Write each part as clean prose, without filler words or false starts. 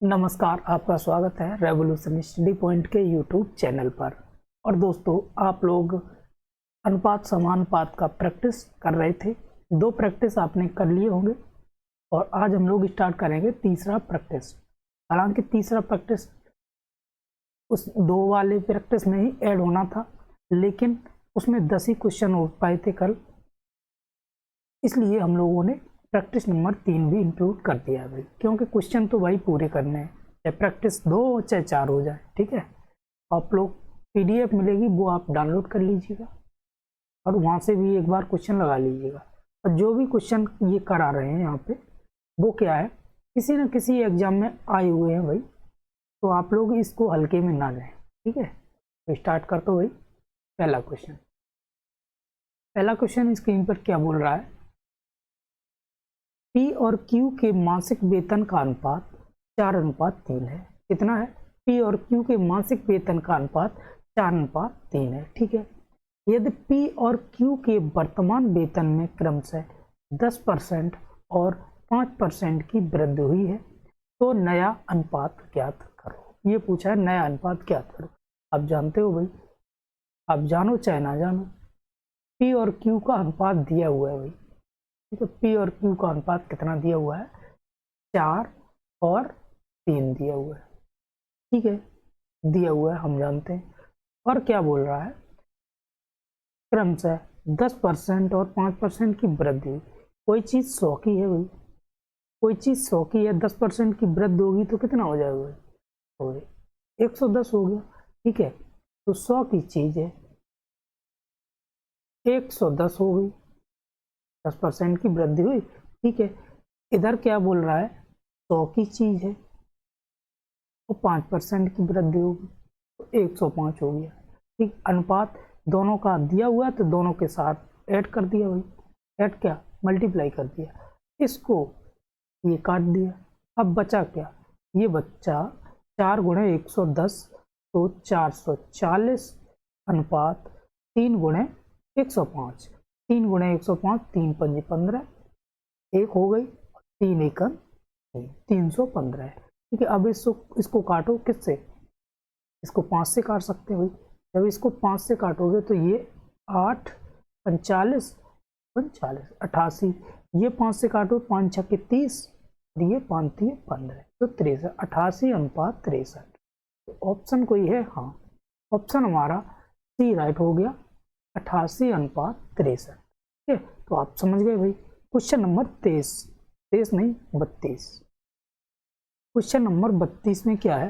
नमस्कार, आपका स्वागत है रेवोल्यूशन स्टडी पॉइंट के यूट्यूब चैनल पर। और दोस्तों, आप लोग अनुपात समानुपात का प्रैक्टिस कर रहे थे। 2 प्रैक्टिस आपने कर लिए होंगे और आज हम लोग स्टार्ट करेंगे तीसरा प्रैक्टिस। हालांकि तीसरा प्रैक्टिस उस 2 वाले प्रैक्टिस में ही ऐड होना था, लेकिन उसमें 10 ही क्वेश्चन हो पाए थे कल, इसलिए हम लोगों ने प्रैक्टिस नंबर 3 भी इंक्लूड कर दिया है भाई, क्योंकि क्वेश्चन तो भाई पूरे करने हैं, चाहे प्रैक्टिस 2 हो चाहे 4 हो जाए। ठीक है, आप लोग PDF मिलेगी, वो आप डाउनलोड कर लीजिएगा और वहाँ से भी एक बार क्वेश्चन लगा लीजिएगा। और जो भी क्वेश्चन ये करा रहे हैं यहाँ पे, वो क्या है, किसी न किसी एग्जाम में आए हुए हैं भाई, तो आप लोग इसको हल्के में ना लें। ठीक है, तो स्टार्ट करते हो भाई। पहला क्वेश्चन स्क्रीन पर क्या बोल रहा है, P और Q के मासिक वेतन का अनुपात 4:3 है। कितना है? P और Q के मासिक वेतन का अनुपात 4:3 है। ठीक है, यदि P और Q के वर्तमान वेतन में क्रमशः 10% और 5% की वृद्धि हुई है, तो नया अनुपात ज्ञात करो। ये पूछा है, नया अनुपात ज्ञात करो। आप जानते हो भाई, आप जानो चाहे ना जानो, P और Q का अनुपात दिया हुआ है भाई। तो P और Q का अनुपात कितना दिया हुआ है? 4 और 3 दिया हुआ है। ठीक है, दिया हुआ है, हम जानते हैं। और क्या बोल रहा है, क्रमशः 10% और 5% की वृद्धि। कोई चीज 100 की है भाई, कोई चीज 100 की है, 10% की वृद्धि होगी तो कितना हो जाएगा भाई? हो गया 110 हो गया। ठीक है, तो 100 की चीज है, 110 हो गई, 10% की वृद्धि हुई। ठीक है, इधर क्या बोल रहा है, 100 की चीज है और 5% की वृद्धि होगी तो 105 हो गया। ठीक, अनुपात दोनों का दिया हुआ है तो दोनों के साथ ऐड कर दिया भाई। ऐड क्या, मल्टीप्लाई कर दिया। इसको ये काट दिया। अब बचा क्या, ये बच्चा 4 × 110 तो 440 अनुपात 3 × 105। 3 × 105, 3 पंजे 15, 1 हो गई, 3 एकम 315 है। ठीक है, अब इसको काटो किससे, इसको 5 से काट सकते हो। जब इसको 5 से काटोगे तो ये 8 45 45 88, ये 5 से काटो, 5 छक्के 30, ये 5 3 15 तो 63, 88:63। तो ऑप्शन कोई है? हाँ, ऑप्शन हमारा सी राइट हो गया, 88:63। ठीक है, तो आप समझ गए भाई। क्वेश्चन नंबर 23 नहीं 32। क्वेश्चन नंबर 32 में क्या है,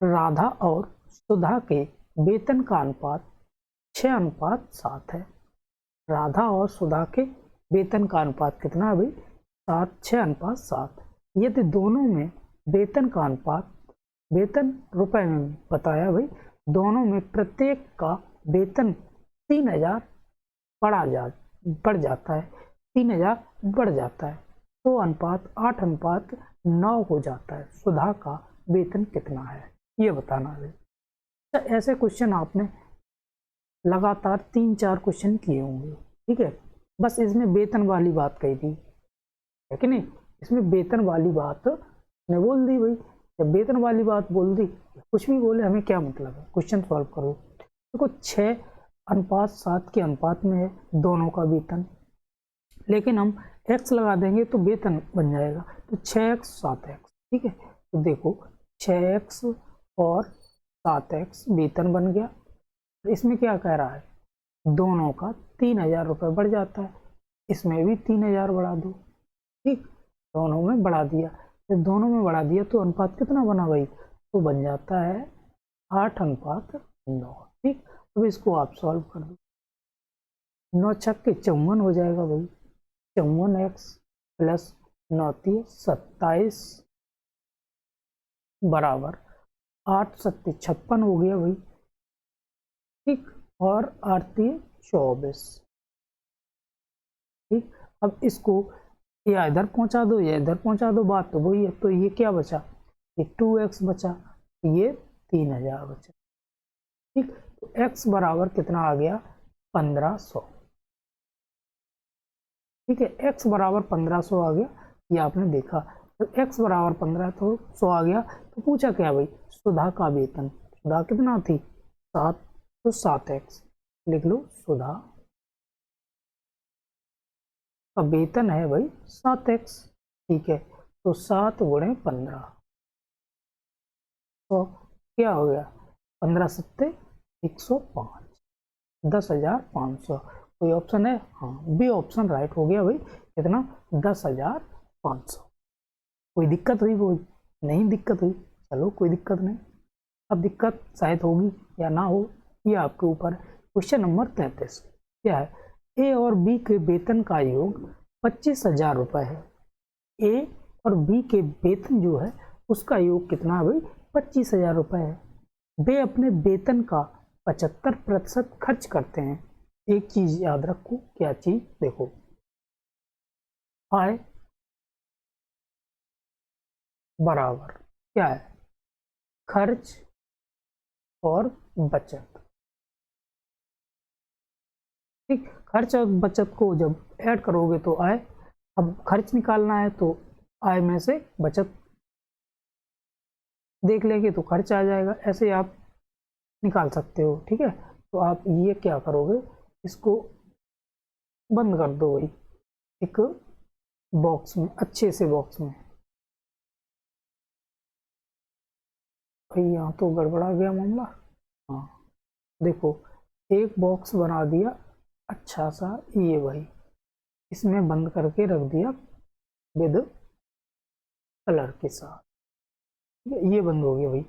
राधा और सुधा के वेतन का अनुपात 6:7 है। राधा और सुधा के वेतन का अनुपात कितना है भाई? 6:7। यदि दोनों में वेतन का अनुपात, वेतन रुपए में बताया भाई, दोनों में प्रत्येक का वेतन 3000 बढ़ जाता है, 3000 बढ़ जाता है, तो अनुपात 8:9 हो जाता है। सुधा का वेतन कितना है, ये बताना है। तो ऐसे क्वेश्चन आपने लगातार 3-4 क्वेश्चन किए होंगे। ठीक है, बस इसमें वेतन वाली बात कही थी, है कि नहीं? इसमें वेतन वाली बात ने बोल दी भाई। जब वेतन वाली बात बोल दी, कुछ भी बोले, हमें क्या मतलब है, क्वेश्चन सॉल्व करो। देखो 6:7 के अनुपात में है दोनों का वेतन, लेकिन हम x लगा देंगे तो वेतन बन जाएगा, तो 6x 7x। ठीक है, तो देखो 6x और 7x वेतन बन गया। इसमें क्या कह रहा है, दोनों का 3000 रुपये बढ़ जाता है, इसमें भी 3000 बढ़ा दो। ठीक, दोनों में बढ़ा दिया। जब दोनों में बढ़ा दिया तो अनुपात कितना बना भाई? तो बन जाता है 8:9। ठीक, अब इसको आप सॉल्व कर दो, 9 छक्के 54 हो जाएगा भाई। 54x + 9 × 27 बराबर 8 × 7 = 56 हो गया भाई। ठीक, और 8 × 3 = 24। ठीक, अब इसको या इधर पहुंचा दो या इधर पहुंचा दो, बात तो वही है। तो ये क्या बचा, ये 2x बचा, ये 3000 बचा। ठीक, तो x बराबर कितना आ गया, 1500। ठीक है, x बराबर 1500 आ गया, ये आपने देखा। तो x बराबर 15 तो 100 आ गया। तो पूछा क्या भाई, सुधा का वेतन, सुधा कितना थी 7, तो 7x लिख लो। सुधा का वेतन है भाई 7x, ठीक है। तो 7 गुणे 15, तो क्या हो गया 15 सत्ते 105, 10,500। कोई ऑप्शन है, हाँ बी ऑप्शन राइट हो गया भाई। कितना 10,500। कोई दिक्कत हुई, कोई नहीं दिक्कत हुई, चलो कोई दिक्कत नहीं। अब दिक्कत शायद होगी या ना हो, ये आपके ऊपर। क्वेश्चन नंबर 33 क्या है, ए और बी के वेतन का योग 25,000 रुपये है। ए और बी के वेतन जो है उसका योग कितना है भाई, 25,000 रुपये है। वे अपने वेतन का 75% खर्च करते हैं। एक चीज याद रखो, क्या चीज, देखो आय बराबर क्या है, खर्च और बचत। ठीक, खर्च और बचत को जब ऐड करोगे तो आय, अब खर्च निकालना है तो आय में से बचत देख लेंगे तो खर्च आ जाएगा, ऐसे आप निकाल सकते हो। ठीक है, तो आप ये क्या करोगे, इसको बंद कर दो भाई एक बॉक्स में, अच्छे से बॉक्स में। भाई यहाँ तो गड़बड़ा गया मामला। हाँ देखो, एक बॉक्स बना दिया अच्छा सा ये भाई, इसमें बंद करके रख दिया विद कलर के साथ, ये बंद हो गया भाई।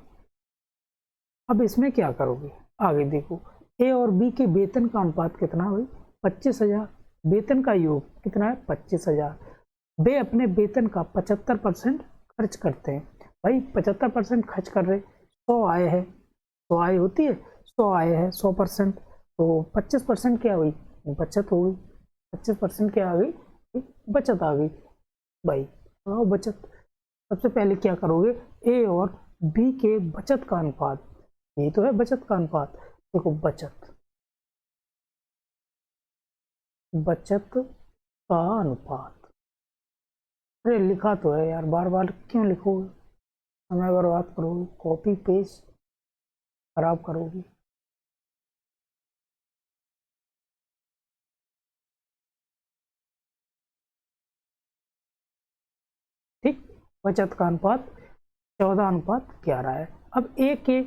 अब इसमें क्या करोगे, आगे देखो, ए और बी के वेतन का अनुपात कितना है भाई, 25,000। वेतन का योग कितना है 25,000। वे अपने वेतन का 75% खर्च करते हैं। भाई 75% खर्च कर रहे, 100 आए है, 100 आय होती है, 100 आए है 100%, तो 25% क्या हुई, बचत हो गई। 25% क्या आ गई, बचत आ गई भाई। बचत, सबसे पहले क्या करोगे, ए और बी के बचत का अनुपात, यही तो है बचत का अनुपात। देखो बचत, बचत का अनुपात, अरे लिखा तो है यार, बार बार क्यों लिखोगे, समय बर्बाद करोगे, कॉपी पेस्ट खराब करोगे। ठीक, बचत का अनुपात 14:11 है। अब ए के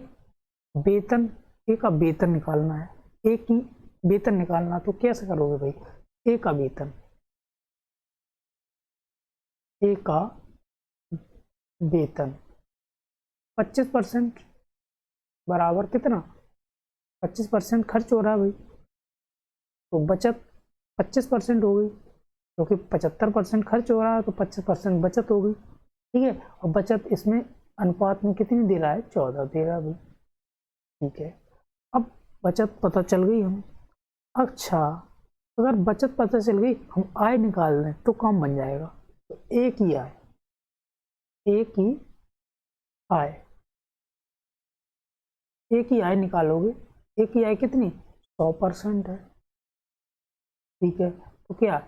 वेतन, ए का वेतन निकालना है, ए की वेतन निकालना, तो कैसे करोगे भाई, ए का वेतन, ए का वेतन 25% बराबर कितना, 25% खर्च हो रहा है भाई, तो बचत 25% हो गई, क्योंकि 75% खर्च हो रहा है तो 25% बचत हो गई। ठीक है, और बचत इसमें अनुपात में कितनी दे रहा है, 14 दे रहा है भाई। ठीक है, अब बचत पता चल गई हम। अच्छा, अगर बचत पता चल गई, हम आय निकाल लें तो काम बन जाएगा। तो एक ही आय, एक ही आय, एक ही आय निकालोगे, एक ही आय कितनी 100% है। ठीक है, तो क्या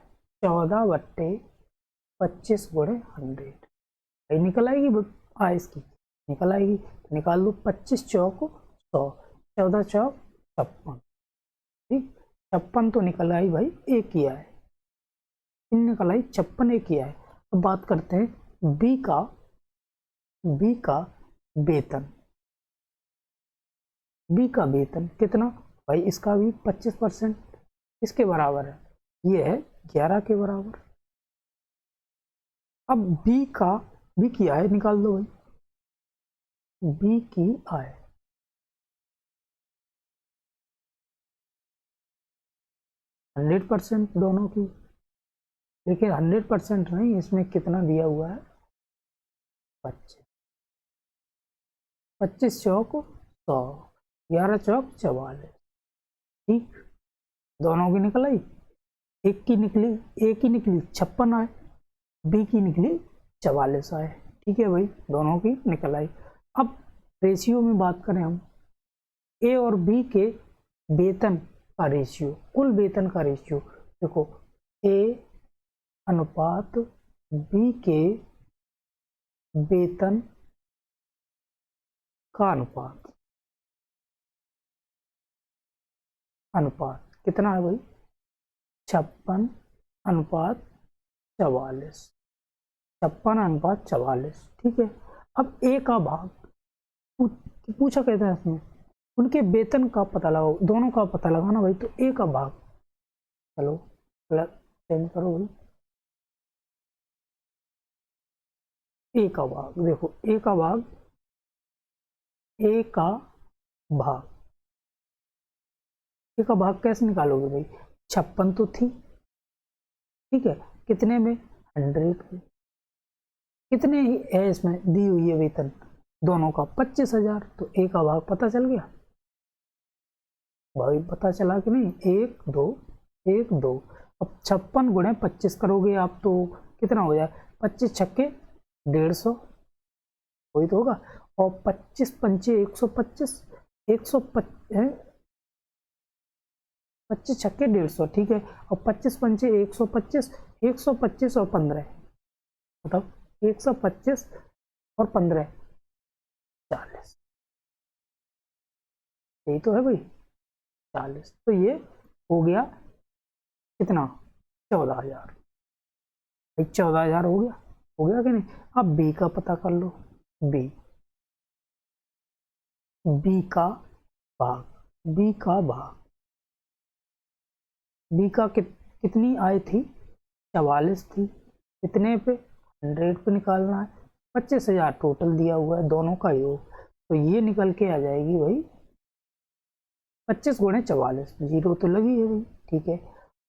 14/25 गुणे 100 निकल आएगी आय इसकी, निकल आएगी। निकाल लो, 25 चौक 100, 14 चौक 56। ठीक, 56 तो निकल आई भाई, एक ही आय, इन निकल आई 56, एक ही आय। अब बात करते हैं बी का, बी का वेतन, बी का वेतन कितना भाई, इसका भी 25% इसके बराबर है, ये है 11 के बराबर। अब बी का, बी की आय निकाल दो भाई, बी की आय, हंड्रेड परसेंट दोनों की, लेकिन 100% नहीं, इसमें कितना दिया हुआ है 25, 25 चौक 100, 11 चौक 44। ठीक, दोनों की निकल आई, एक की निकली, एक की निकली 56 आए, बी की निकली 44 आए। ठीक है भाई, दोनों की निकल आई। अब रेशियो में बात करें हम, ए और बी के वेतन का रेशियो, कुल वेतन का रेशियो, देखो ए अनुपात बी के वेतन का अनुपात, अनुपात कितना है भाई, 56:44, 56:44, ठीक है। अब ए का भाग पूछा कहता है इसमें, उनके वेतन का पता लगाओ, दोनों का पता लगाना भाई, तो ए का भाग, चलो चेंज करो भाई, ए का भाग देखो, ए का भाग, ए का भाग, ए का भाग कैसे निकालोगे भाई, 56 तो थी, ठीक है, कितने में, 100 में, कितने ही है इसमें दी हुई है वेतन दोनों का, 25,000, तो ए का भाग पता चल गया भाई, पता चला कि नहीं, 1 2 1 2। अब 56 × 25 करोगे आप तो कितना हो जाए, 25 छक्के 150, वही तो होगा, और 25 पंचे 125, 125 25 छक्के 150, ठीक है, और 25 पंचे 125, 125 और 15, मतलब 125 और 15 40, यही तो है भाई 40, तो ये हो गया कितना, 14,000, 14,000 हो गया कि नहीं। अब बी का पता कर लो, बी, बी का भाग, बी का भाग, बी का कितनी आय थी, 44 थी, कितने पे, 100 पे निकालना है, 25,000 टोटल दिया हुआ है दोनों का योग, तो ये निकल के आ जाएगी भाई 25 × 44, जीरो तो लगी है भाई, ठीक है,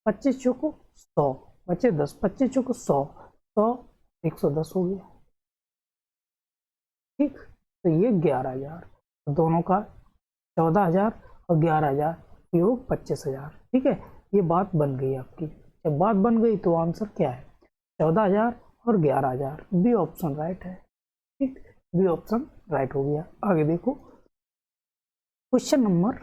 25 चौको 100, बचे 10, 25 चौको 100, 100 110 हो गया, ठीक, तो ये 11,000, दोनों का 14,000 और 11,000 योग 25,000, ठीक है, ये बात बन गई आपकी। जब बात बन गई तो आंसर क्या है, 14,000 और 11,000, बी ऑप्शन राइट है, ठीक, बी ऑप्शन राइट हो गया। आगे देखो क्वेश्चन नंबर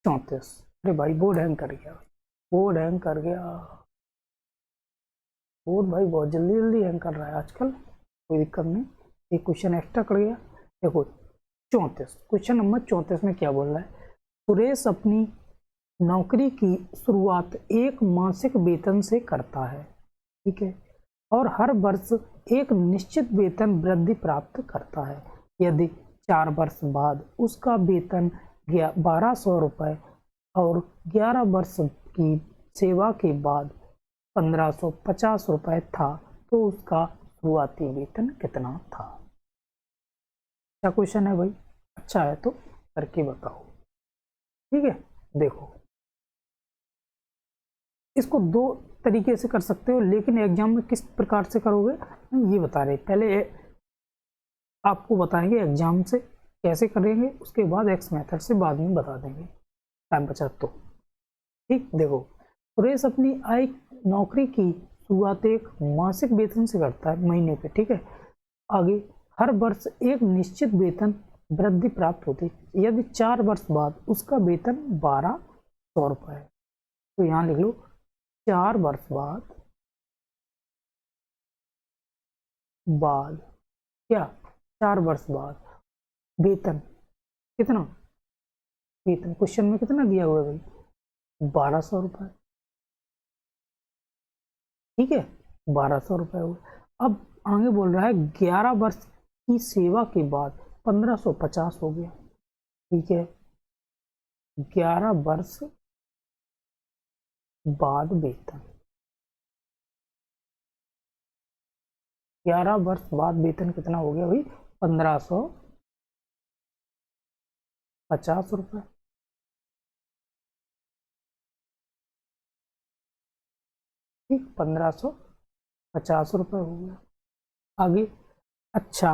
34, अरे भाई बोर्ड हैंग कर गया, बोर्ड हैंग कर गया, बोर्ड भाई बहुत जल्दी जल्दी हैंग कर रहा है आजकल, कोई दिक्कत नहीं, एक क्वेश्चन एक्स्ट्रा कर गया। देखो 34, क्वेश्चन नंबर 34 में क्या बोल रहा है, सुरेश अपनी नौकरी की शुरुआत एक मासिक वेतन से करता है, ठीक है, और हर वर्ष एक निश्चित वेतन वृद्धि प्राप्त करता है, यदि 4 वर्ष बाद उसका वेतन 1,200 रुपये और 11 वर्ष की सेवा के बाद 1,550 रुपये था, तो उसका शुरुआती वेतन कितना था। क्या क्वेश्चन है भाई, अच्छा है तो करके बताओ, ठीक है। देखो इसको दो तरीके से कर सकते हो, लेकिन एग्जाम में किस प्रकार से करोगे ये बता रहे, पहले आपको बताएंगे एग्जाम से कैसे करेंगे, उसके बाद एक्स मेथड से बाद में बता देंगे, टाइम बचा तो, ठीक। देखो सुरेश अपनी आय नौकरी की शुरुआत एक मासिक वेतन से करता है, महीने पे, ठीक है, आगे हर वर्ष एक निश्चित वेतन वृद्धि प्राप्त होती है, यदि 4 वर्ष बाद उसका वेतन 1,200 रुपये है, तो यहाँ लिख लो 4 वर्ष बाद क्या, 4 वर्ष बाद वेतन कितना, वेतन क्वेश्चन में कितना दिया हुआ है भाई, 1,200 रुपये, ठीक है, 1,200 रुपये हुआ। अब आगे बोल रहा है 11 वर्ष की सेवा के बाद 1,550 हो गया, ठीक है, 11 वर्ष बाद वेतन, 11 वर्ष बाद वेतन कितना हो गया भाई, 1,550 रुपये, ठीक, 1,550 रुपये हो गया। आगे अच्छा,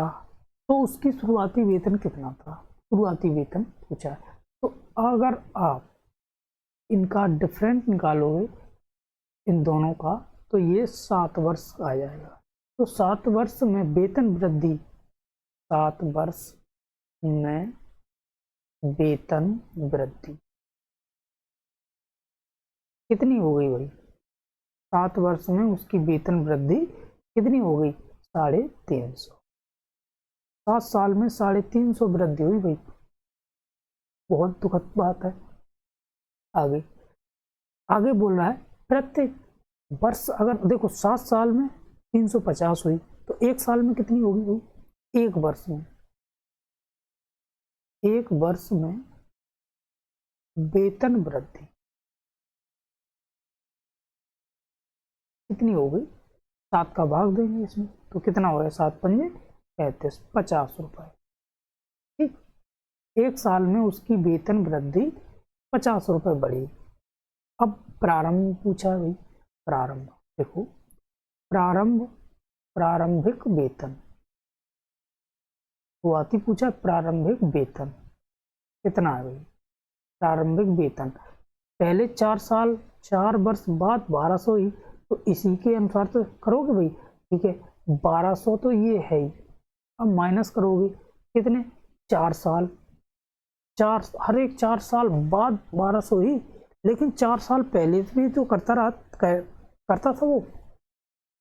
तो उसकी शुरुआती वेतन कितना था, शुरुआती वेतन पूछा है, तो अगर आप इनका डिफरेंट निकालोगे इन दोनों का, तो ये 7 वर्ष आ जाएगा, तो 7 वर्ष में वेतन वृद्धि, 7 वर्ष में वेतन वृद्धि कितनी हो गई भाई, 7 वर्ष में उसकी वेतन वृद्धि कितनी हो गई? 350। 7 साल में 350 वृद्धि हुई भाई, बहुत दुखद बात है। आगे आगे बोल रहा है प्रत्येक वर्ष, अगर देखो 7 साल में 350 हुई तो एक साल में कितनी होगी भाई? एक वर्ष में वेतन वृद्धि कितनी हो गई? 7 का भाग देंगे इसमें तो कितना हो गया? 7 पंजे 35, 50 रुपए। ठीक, एक साल में उसकी वेतन वृद्धि 50 रुपए बढ़ी। अब प्रारंभ पूछा है भाई, प्रारंभ देखो, प्रारंभिक वेतन शुरुआती पूछा, प्रारंभिक वेतन कितना है भाई? प्रारंभिक वेतन पहले 4 वर्ष बाद 1200 ही, तो इसी के अनुसार तो करोगे भाई। ठीक है, 1200 तो ये है ही, अब माइनस करोगे कितने? 4 साल, हर एक 4 साल बाद 1200 ही, लेकिन 4 साल पहले भी तो करता था वो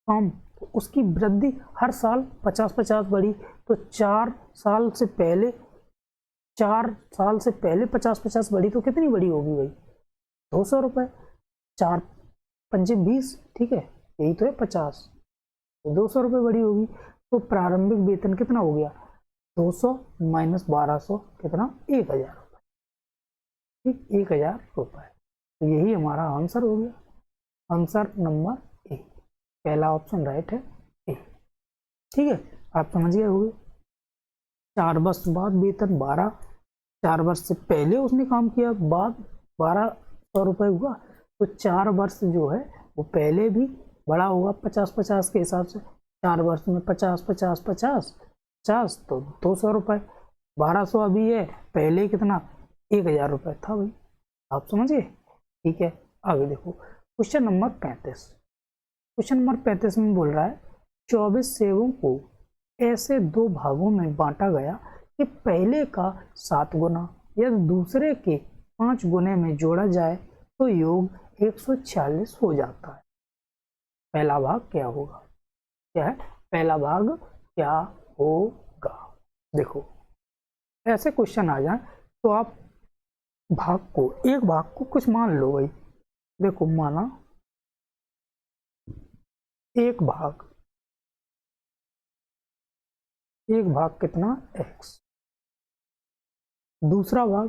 काम, तो उसकी वृद्धि हर साल 50-50 बढ़ी। तो 4 साल से पहले 50-50 बढ़ी तो कितनी बढ़ी होगी भाई? 200 रुपए। 4 पंजे 20, ठीक है, यही तो है 50, तो 200 रुपए बढ़ी होगी। तो प्रारंभिक वेतन कितना हो गया? 200 माइनस 1200 कितना? 1000 रुपए। ठीक, 1000 रुपए। तो यही हमारा आंसर हो गया, आंसर नंबर ए, पहला ऑप्शन राइट है ए। ठीक है, आप समझ गए होंगे। 4 वर्ष बाद वेतन 12, 4 वर्ष से पहले उसने काम किया, बाद 1200 रुपए हुआ, तो 4 वर्ष जो है वो पहले भी बड़ा होगा 50-50 के हिसाब से। 4 वर्ष में 50-50-50-50, तो 200 रुपए। 1200 अभी है, पहले कितना? 1000 रुपए था भाई, आप समझिए। ठीक है, आगे देखो क्वेश्चन नंबर 35। क्वेश्चन नंबर 35 में बोल रहा है 24 सेवों को ऐसे 2 भागों में बांटा गया कि पहले का 7 गुना यदि दूसरे के 5 गुने में जोड़ा जाए तो योग 146 हो जाता है। पहला भाग क्या होगा? क्या है पहला भाग? क्या होगा? देखो ऐसे क्वेश्चन आ जाए तो आप एक भाग को कुछ मान लो भाई। देखो माना एक भाग कितना? x। दूसरा भाग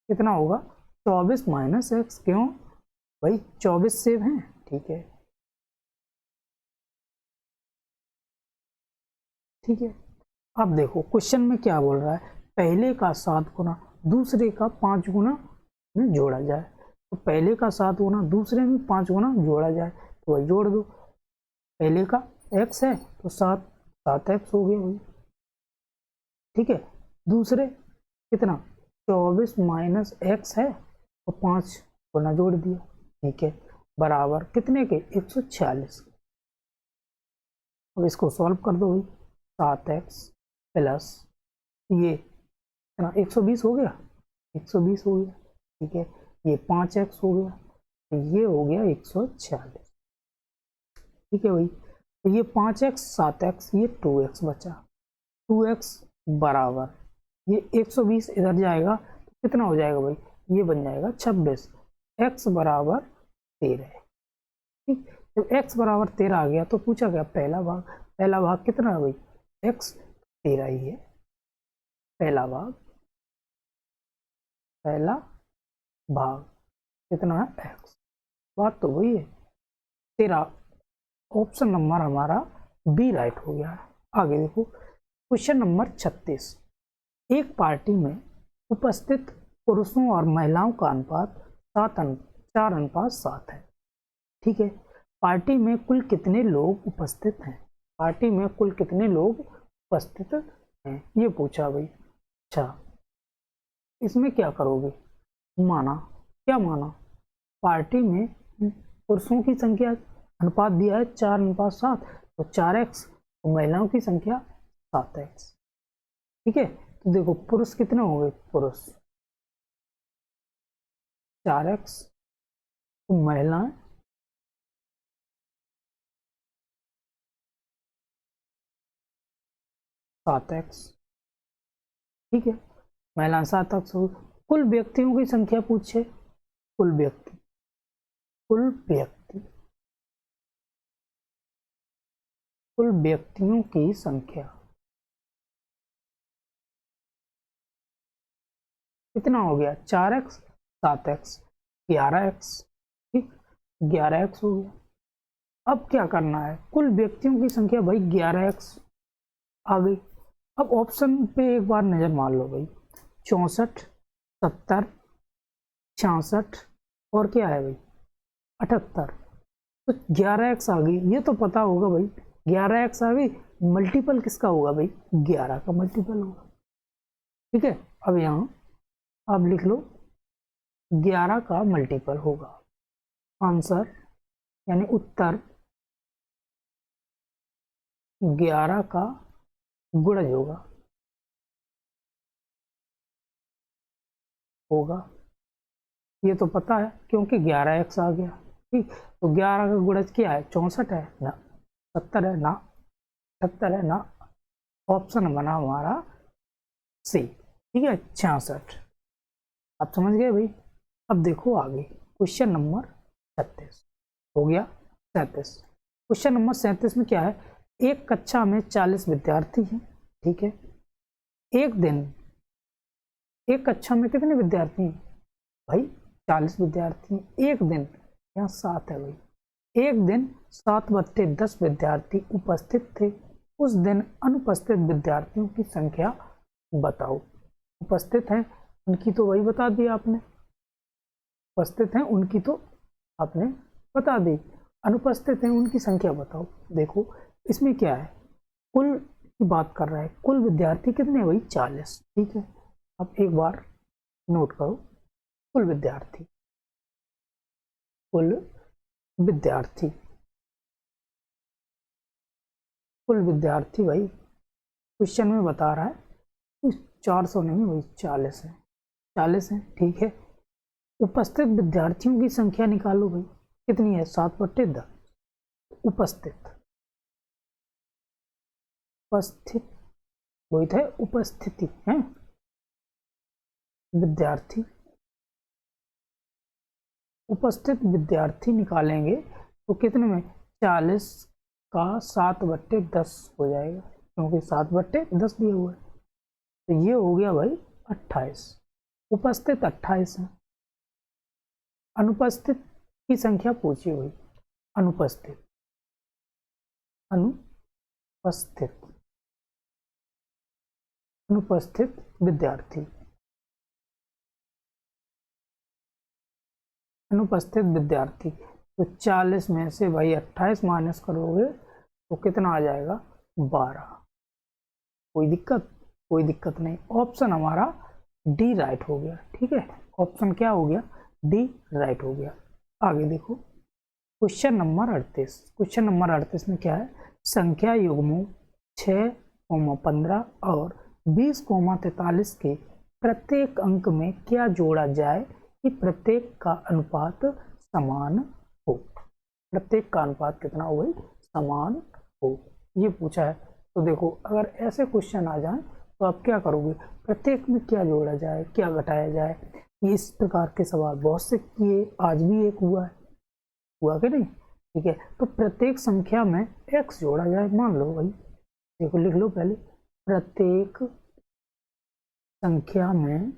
कितना होगा? 24 माइनस एक्स। क्यों भाई? 24 सेव हैं, ठीक है, ठीक है। अब देखो क्वेश्चन में क्या बोल रहा है, पहले का 7 गुना दूसरे का 5 गुना में जोड़ा जाए। तो पहले का 7 गुना दूसरे में 5 गुना जोड़ा जाए, तो वही जोड़ दो। पहले का x है तो 7x हो गया भाई, ठीक है। दूसरे कितना? 24 माइनस एक्स है तो 5 गुना जोड़ दिया, ठीक है, बराबर कितने के? 146। अब इसको सॉल्व कर दो भाई। 7x प्लस ये कितना? 120 हो गया, 120 हो गया, ठीक है। ये 5x हो गया, तो ये हो गया 146, ठीक है भाई। तो ये 5x 7x, ये 2x बचा, 2x बराबर ये 120 इधर जाएगा तो कितना हो जाएगा भाई? ये बन जाएगा 26। x बराबर 13 है, ठीक। जब x बराबर 13 आ गया तो पूछा गया पहला भाग कितना है भाई? x 13 ही है पहला भाग कितना है? x। बात तो वही है, 13। ऑप्शन नंबर हमारा बी राइट हो गया है। आगे देखो क्वेश्चन नंबर 36। एक पार्टी में उपस्थित पुरुषों और महिलाओं का अनुपात 4:7 है, ठीक है। पार्टी में कुल कितने लोग उपस्थित हैं? पार्टी में कुल कितने लोग उपस्थित हैं, ये पूछा भाई। अच्छा, इसमें क्या करोगे? क्या माना? पार्टी में पुरुषों की संख्या अनुपात दिया है 4:7, तो 4x, तो महिलाओं की संख्या 7x, ठीक है। तो देखो पुरुष कितने हो गए? पुरुष 4x, तो महिलाएं 7x, ठीक है, महिलाएं 7x हो। कुल व्यक्तियों की संख्या पूछे, कुल व्यक्ति, कुल व्यक्ति, कुल व्यक्तियों की संख्या कितना हो गया, 4x 7x 11x, ठीक, 11x हो गया। अब क्या करना है, कुल व्यक्तियों की संख्या भाई 11x आ गई। अब ऑप्शन पे एक बार नजर मार लो भाई, 64, 70, 66 और क्या है भाई 78, तो 11x आ गई। ये तो पता होगा भाई, 11x आ गई, मल्टीपल किसका होगा भाई, 11 का मल्टीपल होगा, ठीक है। अब यहाँ आप लिख लो 11 का मल्टीपल होगा, आंसर यानी उत्तर 11 का गुणज होगा, ये तो पता है क्योंकि 11x आ गया, ठीक। तो 11 का गुणज क्या है, 64 है ना, 70 है ना, 78 है ना, ऑप्शन बना हमारा सी, ठीक है, 66। आप समझ गए भाई। अब देखो आगे क्वेश्चन नंबर 37 हो गया, 37। क्वेश्चन नंबर 37 में क्या है, एक कक्षा में 40 विद्यार्थी हैं, ठीक है। एक दिन, एक कक्षा में कितने विद्यार्थी हैं भाई, 40 विद्यार्थी। एक दिन, यहाँ 7 है भाई, एक दिन 7/10 विद्यार्थी उपस्थित थे, उस दिन अनुपस्थित विद्यार्थियों की संख्या बताओ। उपस्थित हैं उनकी तो वही बता दी आपने, उपस्थित हैं उनकी तो आपने बता दी, अनुपस्थित हैं उनकी संख्या बताओ। देखो इसमें क्या है, कुल की बात कर रहा है, कुल विद्यार्थी कितने भाई 40, ठीक है। अब एक बार नोट करो, कुल विद्यार्थी, कुल विद्यार्थी, कुल विद्यार्थी भाई क्वेश्चन में बता रहा है 400 नहीं भाई 40 है, 40 है, ठीक है। उपस्थित विद्यार्थियों की संख्या निकालो भाई, कितनी है, 7/10, उपस्थित, उपस्थित वही थे, उपस्थिति है विद्यार्थी, उपस्थित विद्यार्थी निकालेंगे तो कितने में, 40 का 7/10 हो जाएगा, क्योंकि 7/10 दिया हुआ है, तो ये हो गया भाई 28, उपस्थित 28 है। अनुपस्थित की संख्या पूछिए भाई, अनुपस्थित, अनुपस्थित, अनुपस्थित विद्यार्थी, अनुपस्थित विद्यार्थी, तो 40 में से भाई 28 माइनस करोगे तो कितना आ जाएगा, 12। कोई दिक्कत, कोई दिक्कत नहीं, ऑप्शन हमारा डी राइट हो गया, ठीक है। ऑप्शन क्या हो गया, डी राइट हो गया। आगे देखो क्वेश्चन नंबर 38, क्वेश्चन नंबर 38 में क्या है, संख्या युग्मों 6,15 और 20,43 के प्रत्येक अंक में क्या जोड़ा जाए कि प्रत्येक का अनुपात समान हो, प्रत्येक का अनुपात कितना हो भाई, समान हो, ये पूछा है। तो देखो अगर ऐसे क्वेश्चन आ जाए तो आप क्या करोगे, प्रत्येक में क्या जोड़ा जाए, क्या घटाया जाए, ये इस प्रकार के सवाल बहुत से किए, आज भी एक हुआ है, हुआ कि नहीं, ठीक है। तो प्रत्येक संख्या में x जोड़ा जाए, मान लो भाई, देखो लिख लो पहले, प्रत्येक संख्या में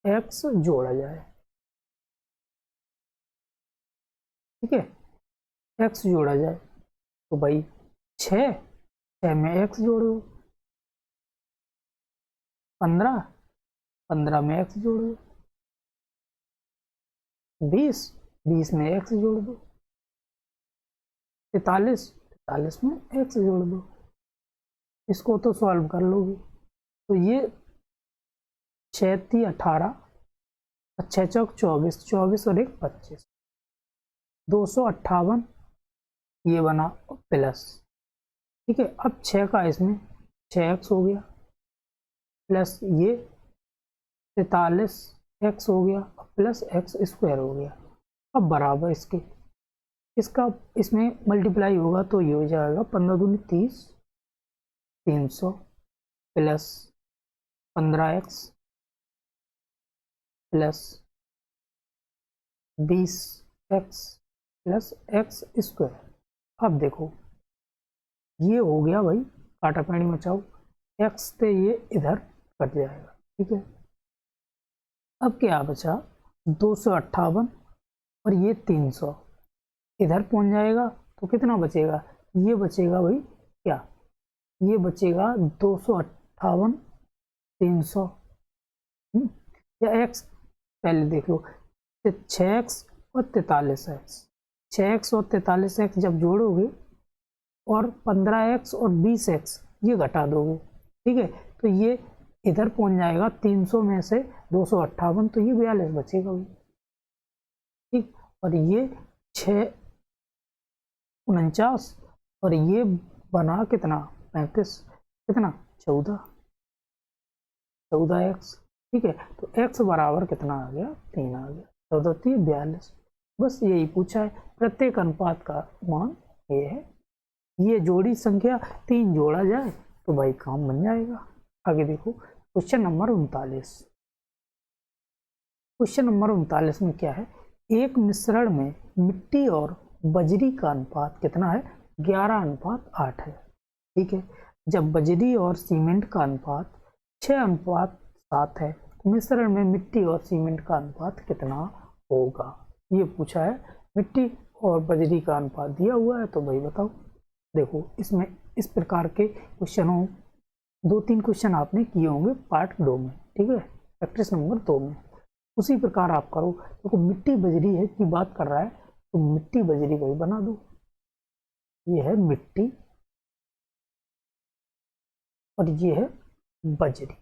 x जोड़ा जाए, ठीक है, x जोड़ा जाए, तो भाई 6 में x जोड़ो, 15 में x जोड़ दो, 20 में x जोड़ दो, 43 में x जोड़ दो, इसको तो सॉल्व कर लोगे, तो ये 6×3 = 18, 6×4 = 24, 24 और 1 25, 258 ये बना प्लस, ठीक है। अब 6 का इसमें 6x हो गया, प्लस ये 43x हो गया प्लस एक्स स्क्वायर हो गया। अब बराबर इसका इसमें मल्टीप्लाई होगा तो ये हो जाएगा 15 दूनी 30, 300 plus 15x plus 20x plus x square. अब देखो ये हो गया भाई काटा पानी मचाओ, एक्स से ये इधर कट जाएगा, ठीक है। अब क्या बचा 258 और ये 300 इधर पहुंच जाएगा तो कितना बचेगा, ये बचेगा भाई क्या, ये बचेगा 258 300 या एक्स पहले देख लो 6x और 43x, 6x और 43x जब जोड़ोगे और 15x और 20x ये घटा दोगे, ठीक है, तो ये इधर पहुंच जाएगा 300 में से 258 तो ये 42 बचेगा भाई, ठीक। और ये 649 और ये बना कितना 35 कितना 14x, ठीक है। तो x बराबर कितना आ गया 3 आ गया, 14 3 42। बस यही पूछा है, प्रत्येक अनुपात का मान ये है। ये जोड़ी संख्या 3 जोड़ा जाए तो भाई काम बन जाएगा। आगे देखो क्वेश्चन नंबर 39। क्वेश्चन नंबर 39 में क्या है, एक मिश्रण में मिट्टी और बजरी का अनुपात कितना है 11:8 है, ठीक है। जब बजरी और सीमेंट का अनुपात 6:7 है तो मिश्रण में मिट्टी और सीमेंट का अनुपात कितना होगा, ये पूछा है। मिट्टी और बजरी का अनुपात दिया हुआ है तो भाई बताओ। देखो इसमें इस प्रकार के क्वेश्चनों 2-3 क्वेश्चन आपने किए होंगे पार्ट 2 में, ठीक है, प्रैक्टिस नंबर 2 में, उसी प्रकार आप करो। देखो मिट्टी बजरी है की बात कर रहा है तो मिट्टी बजरी भाई बना दो, ये है मिट्टी और ये है बजरी,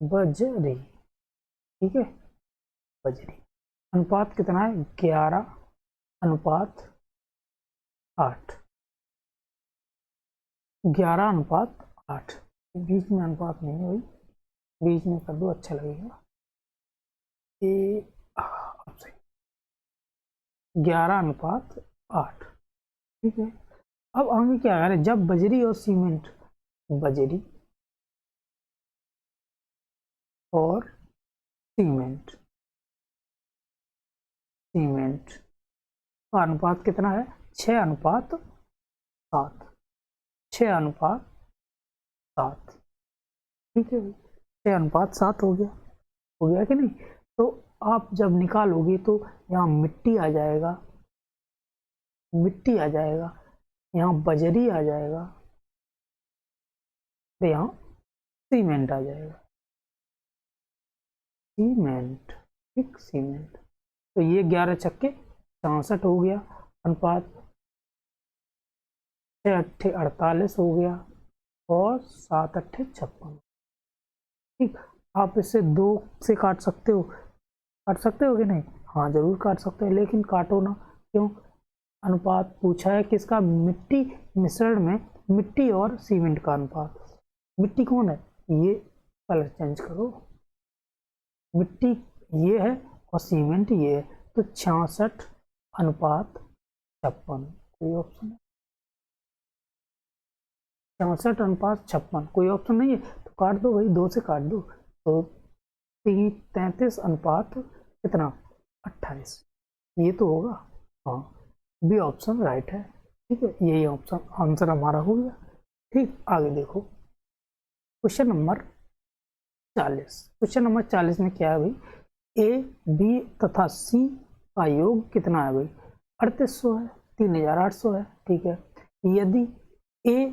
बजरी, ठीक है, बजरी। अनुपात कितना है 11:8, 11:8, बीच में अनुपात नहीं है भाई, बीच में कर दो अच्छा लगेगा, ये अब सही 11:8, ठीक है। अब आगे क्या करें, जब बजरी और सीमेंट, बजरी और सीमेंट, सीमेंट का अनुपात कितना है 6:7, 6:7, ठीक है, 6:7 हो गया कि नहीं। तो आप जब निकालोगे तो यहाँ मिट्टी आ जाएगा, मिट्टी आ जाएगा, यहाँ बजरी आ जाएगा, तो यहाँ सीमेंट आ जाएगा, सीमेंट, ठीक, सीमेंट। तो ये 11 छक्के 64 हो गया, अनुपात 6 8 48 हो गया और 7 8 56, ठीक। आप इसे 2 से काट सकते हो कि नहीं, हाँ जरूर काट सकते हो, लेकिन काटो ना, क्यों, अनुपात पूछा है किसका, मिट्टी मिश्रण में मिट्टी और सीमेंट का अनुपात। मिट्टी कौन है, ये कलर चेंज करो, मिट्टी ये है और सीमेंट ये है, तो 66:56, कोई ऑप्शन है 66:56, कोई ऑप्शन नहीं है तो काट दो भाई, 2 से काट दो, तो 33 कितना 28, ये तो होगा, हाँ बी ऑप्शन राइट है, ठीक है, यही ऑप्शन आंसर हमारा हो गया, ठीक। आगे देखो क्वेश्चन नंबर 40। क्वेश्चन नंबर 40 में क्या है भाई, ए बी तथा सी का योग कितना है भाई 3800 है, 3800 है, ठीक है। यदि ए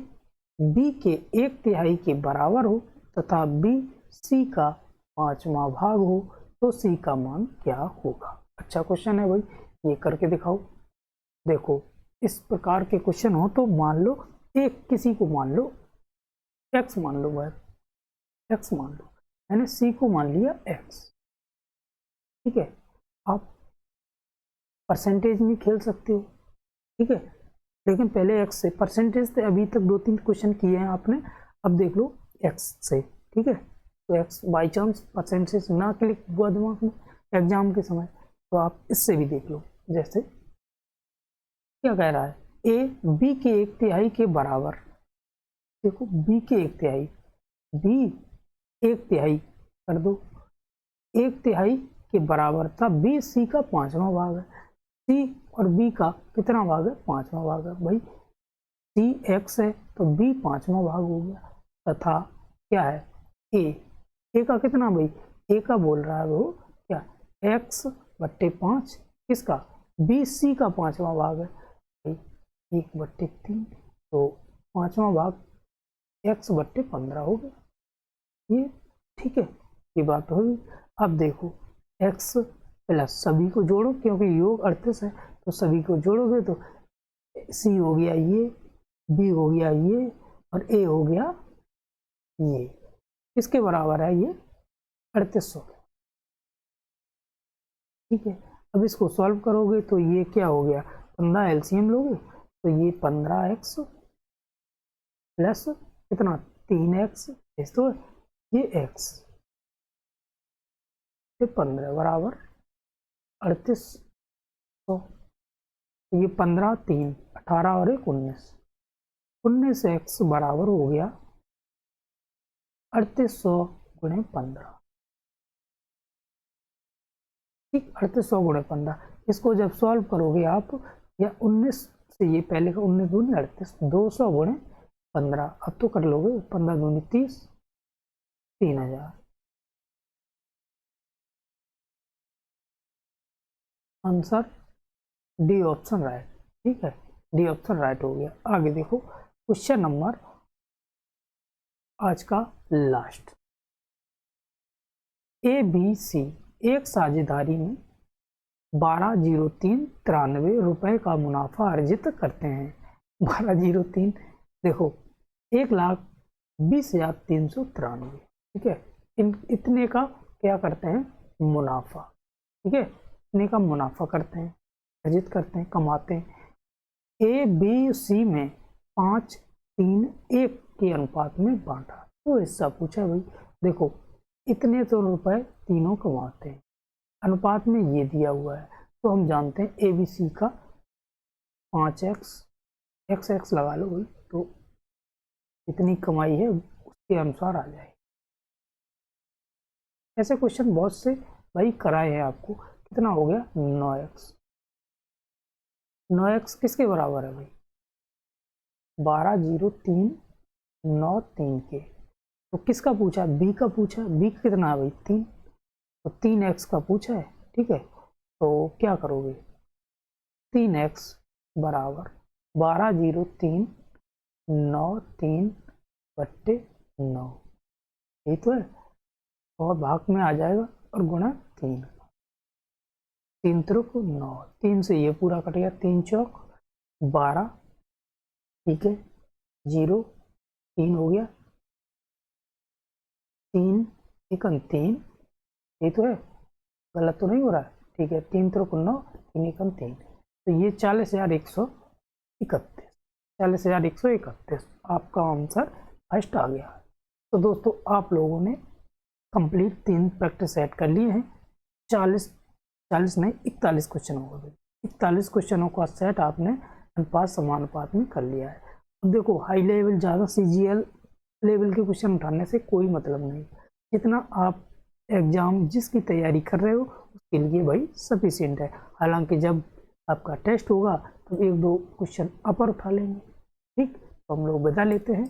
बी के 1/3 के बराबर हो तथा बी सी का 5वां भाग हो तो सी का मान क्या होगा। अच्छा क्वेश्चन है भाई, ये करके दिखाओ। देखो इस प्रकार के क्वेश्चन हो तो मान लो एक किसी को मान लो एक्स मान लो भाई, एक्स मान लो, मैंने सी को मान लिया एक्स, ठीक है। आप परसेंटेज में खेल सकते हो, ठीक है, लेकिन पहले एक्स से, परसेंटेज से अभी तक 2-3 क्वेश्चन किए हैं आपने, अब देख लो एक्स से, ठीक है। तो एक्स बाई चांस परसेंटेज ना क्लिक हुआ दिमाग में एग्जाम के समय तो आप इससे भी देख लो। जैसे क्या कह रहा है, ए बी के 1/3 के बराबर, देखो बी के 1/3, बी 1/3 कर दो, 1/3 के बराबर था, बी सी का 5वां भाग है, सी और बी का कितना भाग है, 5वां भाग है भाई, सी एक्स है तो बी 5वां भाग हो गया, तथा क्या है ए का कितना भाई, ए का बोल रहा है वो क्या, x/5 किसका, बी सी का 5वां भाग है भाई, 1/3 तो 5वां भाग x/15 हो गया। ये ठीक है, ये बात होगी। अब देखो x प्लस सभी को जोड़ो क्योंकि योग 38 है तो सभी को जोड़ोगे तो c हो गया ये, b हो गया ये और a हो गया ये, किसके बराबर है ये 3800। ठीक है, अब इसको सॉल्व करोगे तो ये क्या हो गया, 15 एलसीएम लोगे तो ये 15x प्लस कितना 3x, तो ये x 15 बराबर 3800, ये 15 3 18 और 1 19x बराबर हो गया 3800 गुणे 15। ठीक, 3800 गुणे 15, इसको जब सॉल्व करोगे आप, या 19 से ये पहले का 19 दूनी 38, 200 गुणे 15, अब तो कर लोगे 15 दूनी 30, 3000। Answer D option right. ठीक है, डी ऑप्शन राइट हो गया। आगे देखो क्वेश्चन नंबर आज का लास्ट, ए बी सी एक साझेदारी में 12,0393 रुपए का मुनाफा अर्जित करते हैं। 12,03 देखो 1,20,393, ठीक है, इतने का क्या करते हैं, मुनाफा। ठीक है, इतने का मुनाफा करते हैं, अर्जित करते हैं, कमाते हैं। ए बी सी में 5-3-1 के अनुपात में बांटा, तो हिस्सा पूछा भाई। देखो इतने तो रुपए तीनों कमाते हैं, अनुपात में ये दिया हुआ है, तो हम जानते हैं ए बी सी का 5x x लगा लो भाई, तो इतनी कमाई है उसके अनुसार आ जाए। ऐसे क्वेश्चन बहुत से भाई कराए हैं आपको। कितना हो गया 9x, 9x किसके बराबर है भाई, 12,0393 के। तो किसका पूछा, बी का पूछा, बी का कितना है भाई 3, तो 3x का पूछा है। ठीक है, तो क्या करोगे, 3x बराबर 12,0393/9, यही तो है, और भाग में आ जाएगा और गुणा 3, 3 त्रिक 9, 3 से ये पूरा कट गया, 3 चौक 12, ठीक है, 0 3 हो गया, 3 एकम 3, ये तो है, गलत तो नहीं हो रहा है। ठीक है, 3 त्रिक 9, 3 एकम 3, तो ये 40,131, 40,131 आपका आंसर फर्स्ट आ गया। तो दोस्तों आप लोगों ने कंप्लीट 3 प्रैक्टिस सेट कर लिए हैं, 40 नहीं 41 क्वेश्चनों को, 41 क्वेश्चनों का सेट आपने अनुपात समानुपात में कर लिया है। अब देखो हाई लेवल ज़्यादा CGL लेवल के क्वेश्चन उठाने से कोई मतलब नहीं, जितना आप एग्जाम जिसकी तैयारी कर रहे हो उसके लिए भाई सफिशिएंट है। हालांकि जब आपका टेस्ट होगा तो 1-2 क्वेश्चन अपर उठा लेंगे। ठीक, तो हम लोग बता लेते हैं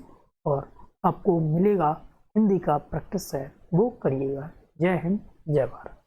और आपको मिलेगा हिंदी का प्रैक्टिस सेट, वो करिएगा। जय हिंद, जय भारत।